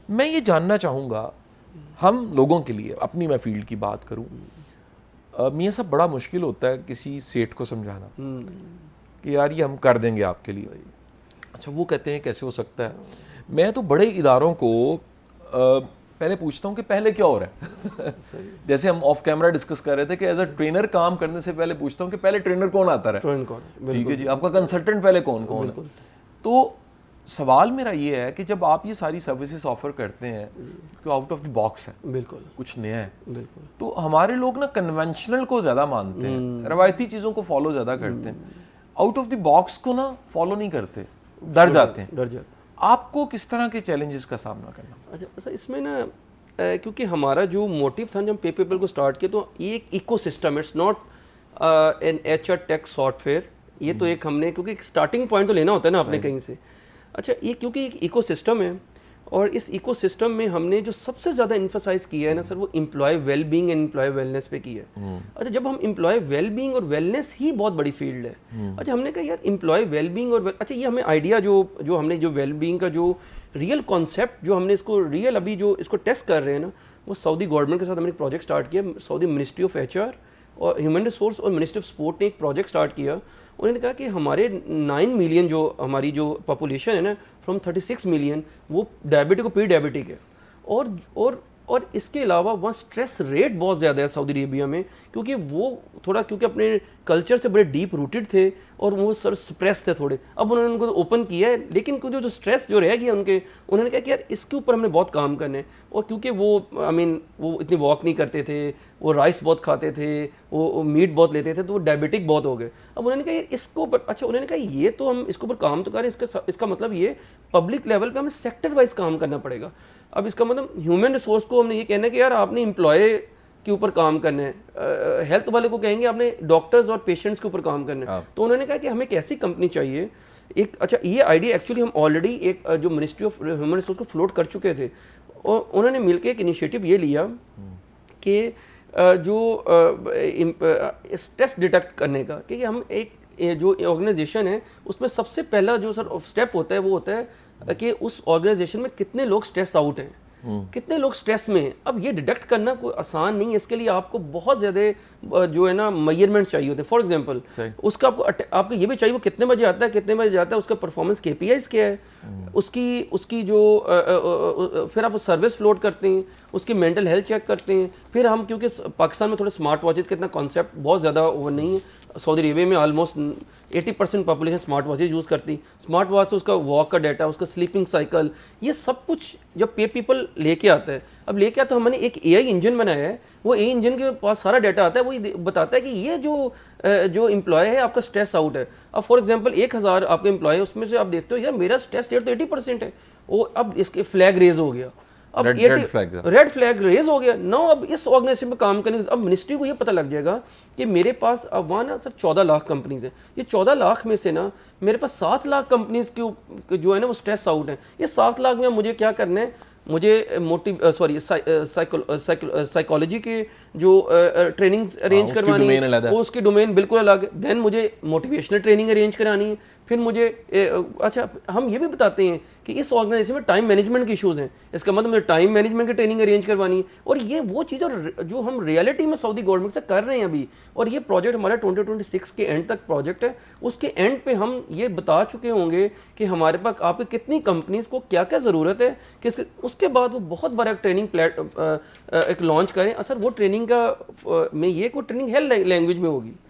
मैं ये जानना चाहूँगा, हम लोगों के लिए, अपनी मैं फील्ड की बात करूँ, मियाँ साहब बड़ा मुश्किल होता है किसी सेठ को समझाना कि यार ये हम कर देंगे आपके लिए। अच्छा, वो कहते हैं कैसे हो सकता है। मैं तो बड़े इदारों को पहले पूछता हूँ कि पहले क्या हो रहा है। जैसे हम ऑफ कैमरा डिस्कस कर रहे थे कि एज अ ट्रेनर काम करने से पहले पूछता हूँ कि पहले ट्रेनर कौन आता है, ठीक है जी, आपका कंसल्टेंट पहले कौन कौन है। तो सवाल मेरा ये है कि जब आप ये सारी सर्विसेज ऑफर करते हैं तो आउट ऑफ द बॉक्स है, बिल्कुल कुछ नया है, तो हमारे लोग ना कन्वेंशनल को ज़्यादा मानते हैं, रवायती चीज़ों को फॉलो ज़्यादा करते हैं, आउट ऑफ द बॉक्स को ना फॉलो नहीं करते, डर जाते हैं। आपको किस तरह के चैलेंजेस का सामना करना? अच्छा, इसमें ना क्योंकि हमारा जो मोटिव था जब हम पेपर को स्टार्ट किया, तो ये एक ecosystem, it's not an HR tech software. ये तो एक हमने, क्योंकि एक स्टार्टिंग पॉइंट तो लेना होता है ना आपने कहीं से। अच्छा, ये क्योंकि एक इकोसिस्टम है, और इस इकोसिस्टम में हमने जो सबसे ज़्यादा इन्फोसाइज किया है ना सर, वो employee wellbeing and employee wellness पे किया है। अच्छा, जब हम एम्प्लॉय वेलबींग और वेलनेस ही बहुत बड़ी फील्ड है। अच्छा, हमने कहा यार एम्प्लॉय वेलबींग और अच्छा, ये हमें आइडिया जो हमने जो वेलबींग का जो रियल कॉन्सेप्ट, जो हमने इसको रियल अभी जो इसको टेस्ट कर रहे हैं ना, वो सऊदी गवर्नमेंट के साथ हमने एक प्रोजेक्ट स्टार्ट किया। सऊदी मिनिस्ट्री ऑफ एचआर और ह्यूमन रिसोर्स और मिनिस्ट्री ऑफ स्पोर्ट ने एक प्रोजेक्ट स्टार्ट किया। उन्होंने कहा कि हमारे 9 मिलियन जो हमारी जो पॉपुलेशन है ना, फ्रॉम 36 मिलियन, वो डायबिटिक और प्री डायबिटिक है। और इसके अलावा वहाँ स्ट्रेस रेट बहुत ज़्यादा है सऊदी अरेबिया में, क्योंकि वो थोड़ा क्योंकि अपने कल्चर से बड़े डीप रूटेड थे और वो सर स्ट्रेस थे थोड़े। अब उन्होंने उनको ओपन किया है, लेकिन जो स्ट्रेस जो रह गया उनके, उन्होंने कहा कि यार इसके ऊपर हमने बहुत काम करना है। और क्योंकि वो वो इतनी वॉक नहीं करते थे, वो राइस बहुत खाते थे, वो मीट बहुत लेते थे, तो वो डायबिटिक बहुत हो गए। अब उन्होंने कहा यार इसको ऊपर, अच्छा उन्होंने कहा ये तो हम इसके ऊपर काम तो करें, इसका मतलब ये पब्लिक लेवल पे हमें सेक्टर वाइज काम करना पड़ेगा। अब इसका मतलब ह्यूमन रिसोर्स को हमने ये कहना है कि यार आपने एम्प्लॉय के ऊपर काम करना है, हेल्थ वाले को कहेंगे आपने डॉक्टर्स और पेशेंट्स के ऊपर काम करना है। तो उन्होंने कहा कि हमें कैसी कंपनी चाहिए एक। अच्छा, ये आइडिया एक्चुअली हम ऑलरेडी एक जो मिनिस्ट्री ऑफ ह्यूमन रिसोर्स को फ्लोट कर चुके थे, और उन्होंने मिलकर एक इनिशिएटिव ये लिया कि जो स्ट्रेस डिटेक्ट करने का, कि हम एक जो ऑर्गेनाइजेशन है उसमें सबसे पहला जो सर स्टेप होता है वो होता है कि उस ऑर्गेनाइजेशन में कितने लोग स्ट्रेस आउट हैं, कितने लोग स्ट्रेस में हैं। अब ये डिटेक्ट करना कोई आसान नहीं है, इसके लिए आपको बहुत ज़्यादा जो है ना मेजरमेंट चाहिए होते हैं। फॉर एग्जांपल उसका आपको ये भी चाहिए वो कितने बजे आता है, कितने बजे जाता है, उसका परफॉर्मेंस केपीआईज क्या है, उसकी जो फिर आप सर्विस फ्लोट करते हैं, उसकी मेंटल हेल्थ चेक करते हैं। फिर हम, क्योंकि पाकिस्तान में थोड़े स्मार्ट वॉचेज का इतना कॉन्सेप्ट बहुत ज़्यादा वो नहीं है, सऊदी अरेबिया में almost 80% population smart watches use करती। स्मार्ट वॉच से उसका वॉक का डाटा, उसका स्लीपिंग साइकिल, ये सब कुछ जब पे पीपल लेके आता है। अब लेके आता, हमने एक एआई इंजन बनाया है, वो एआई इंजन के पास सारा डाटा आता है, वो ये बताता है कि ये जो एम्प्लॉय है आपका स्ट्रेस आउट है। अब फॉर एग्जांपल 1000 आपके एम्प्लॉय है, उसमें से आप देखते हो यार मेरा स्ट्रेस रेट तो 80% है, वो अब इसके फ्लैग रेज हो गया, अब रेड फ्लैग रेज हो गया। नो, अब इस ऑर्गेनाइजेशन में काम करने, अब मिनिस्ट्री को ये पता लग जाएगा कि मेरे पास अब वहाँ ना सर 14 लाख कंपनीज है, ये 14 लाख में से ना मेरे पास 7 लाख कंपनीज के जो है ना वो स्ट्रेस आउट है। ये 7 लाख में मुझे क्या करना है, मुझे साइकोलॉजी के जो ट्रेनिंग अरेंज करवानी है, वो उसकी डोमेन बिल्कुल अलग है। देन मुझे मोटिवेशनल ट्रेनिंग अरेंज करानी है। फिर मुझे अच्छा, हम ये भी बताते हैं कि इस ऑर्गेनाइजेशन में टाइम मैनेजमेंट के इश्यूज़ हैं, इसका मतलब मुझे टाइम मैनेजमेंट की ट्रेनिंग अरेंज करवानी है। और ये वो चीज़ जो हम रियलिटी में सऊदी गवर्नमेंट से कर रहे हैं अभी। और ये प्रोजेक्ट हमारा 2026 के एंड तक प्रोजेक्ट है, उसके एंड पे हम ये बता चुके होंगे कि हमारे पास आपके कितनी कंपनीज़ को क्या क्या ज़रूरत है, कि उसके बाद वो बहुत बड़ा ट्रेनिंग एक लॉन्च करें। सर वो ट्रेनिंग का में ये कोई ट्रेनिंग है लैंग्वेज में होगी,